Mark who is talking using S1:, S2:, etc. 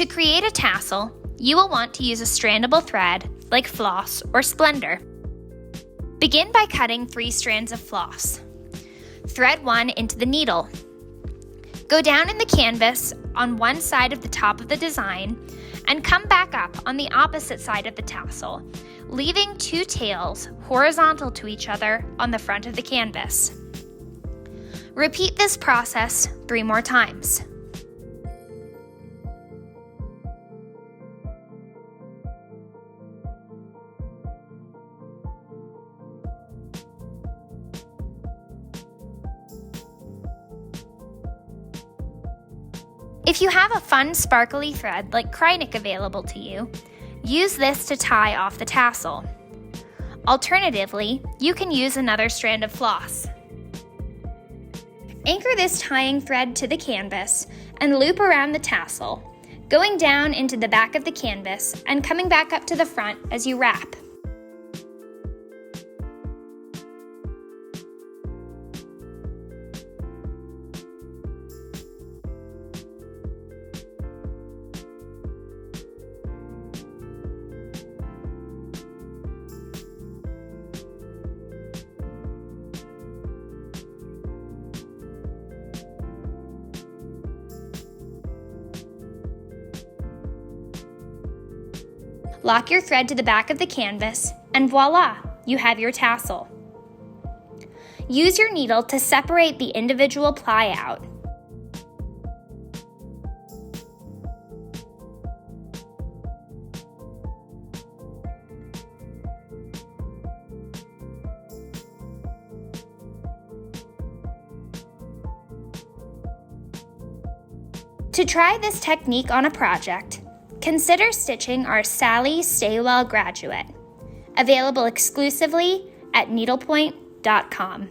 S1: To create a tassel, you will want to use a strandable thread like floss or splendor. Begin by cutting 3 strands of floss. Thread 1 into the needle. Go down in the canvas on one side of the top of the design and come back up on the opposite side of the tassel, leaving 2 tails horizontal to each other on the front of the canvas. Repeat this process 3 more times. If you have a fun sparkly thread like Krynic available to you, use this to tie off the tassel. Alternatively, you can use another strand of floss. Anchor this tying thread to the canvas and loop around the tassel, going down into the back of the canvas and coming back up to the front as you wrap. Lock your thread to the back of the canvas, and voila, you have your tassel. Use your needle to separate the individual ply out. To try this technique on a project, consider stitching our Sally Staywell Graduate, available exclusively at Needlepoint.com.